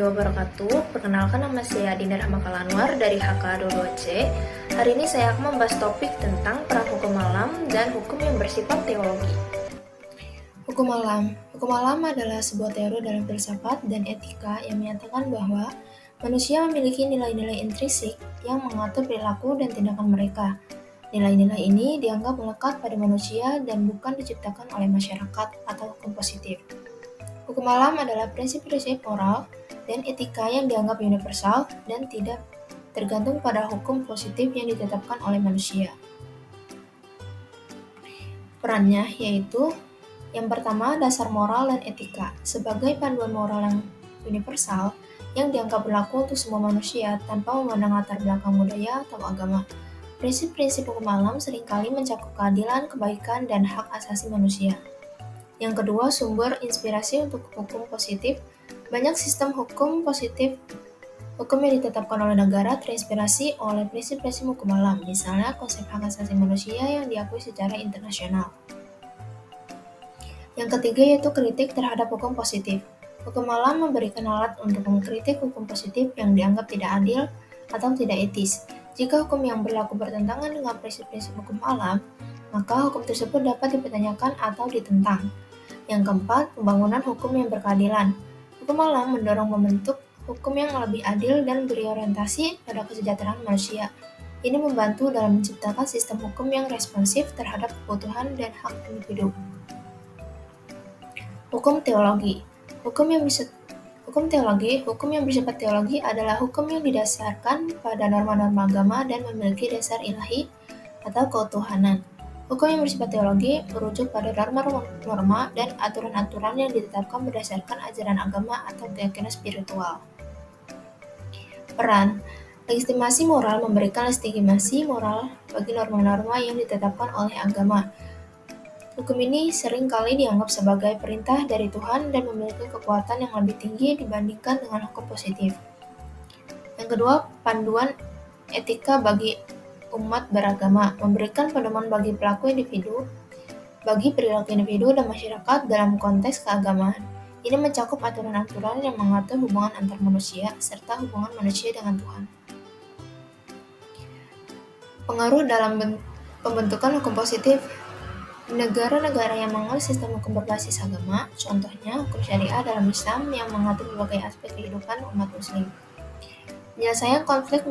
wabarakatuh. Perkenalkan, nama saya Dina Rahmakal Anwar dari HK22C. Hari ini saya akan membahas topik tentang peran hukum alam dan hukum yang bersifat teologi. Hukum alam. Hukum alam adalah sebuah teori dalam filsafat dan etika yang menyatakan bahwa manusia memiliki nilai-nilai intrinsik yang mengatur perilaku dan tindakan mereka. Nilai-nilai ini dianggap melekat pada manusia dan bukan diciptakan oleh masyarakat atau hukum positif. Hukum alam adalah prinsip-prinsip moral dan etika yang dianggap universal dan tidak tergantung pada hukum positif yang ditetapkan oleh manusia. Perannya yaitu yang pertama, dasar moral dan etika. Sebagai panduan moral yang universal yang dianggap berlaku untuk semua manusia tanpa memandang latar belakang budaya atau agama. Prinsip-prinsip hukum alam seringkali mencakup keadilan, kebaikan, dan hak asasi manusia. Yang kedua, sumber inspirasi untuk hukum positif. Banyak sistem hukum positif hukum yang ditetapkan oleh negara terinspirasi oleh prinsip-prinsip hukum alam, misalnya konsep hak asasi manusia yang diakui secara internasional. Yang ketiga yaitu kritik terhadap hukum positif. Hukum alam memberikan alat untuk mengkritik hukum positif yang dianggap tidak adil atau tidak etis. Jika hukum yang berlaku bertentangan dengan prinsip-prinsip hukum alam, maka hukum tersebut dapat dipertanyakan atau ditentang. Yang keempat, pembangunan hukum yang berkeadilan. Hukum alam mendorong membentuk hukum yang lebih adil dan berorientasi pada kesejahteraan manusia. Ini membantu dalam menciptakan sistem hukum yang responsif terhadap kebutuhan dan hak individu. Hukum teologi. Hukum yang bersifat teologi adalah hukum yang didasarkan pada norma-norma agama dan memiliki dasar ilahi atau ketuhanan. Hukum yang bersifat teologi merujuk pada norma-norma dan aturan-aturan yang ditetapkan berdasarkan ajaran agama atau keyakinan spiritual. Peran legitimasi moral memberikan legitimasi moral bagi norma-norma yang ditetapkan oleh agama. Hukum ini sering kali dianggap sebagai perintah dari Tuhan dan memiliki kekuatan yang lebih tinggi dibandingkan dengan hukum positif. Yang kedua, panduan etika bagi umat beragama, memberikan pedoman bagi perilaku individu dan masyarakat dalam konteks keagamaan. Ini mencakup aturan-aturan yang mengatur hubungan antar manusia serta hubungan manusia dengan Tuhan. Pengaruh dalam pembentukan hukum positif. Negara-negara yang menganut sistem hukum berbasis agama, contohnya hukum syariah dalam Islam yang mengatur berbagai aspek kehidupan umat muslim. Penyelesaian konflik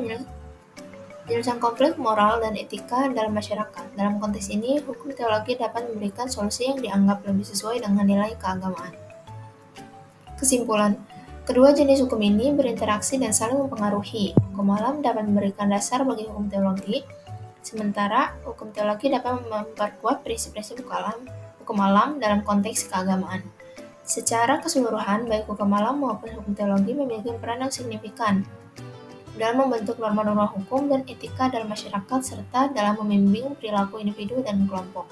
moral dan etika dalam masyarakat. Dalam konteks ini, hukum teologi dapat memberikan solusi yang dianggap lebih sesuai dengan nilai keagamaan. Kesimpulan, kedua jenis hukum ini berinteraksi dan saling mempengaruhi. Hukum alam dapat memberikan dasar bagi hukum teologi, sementara hukum teologi dapat memperkuat prinsip-prinsip hukum alam dalam konteks keagamaan. Secara keseluruhan, baik hukum alam maupun hukum teologi memiliki peran yang signifikan dalam membentuk norma-norma hukum dan etika dalam masyarakat serta dalam membimbing perilaku individu dan kelompok.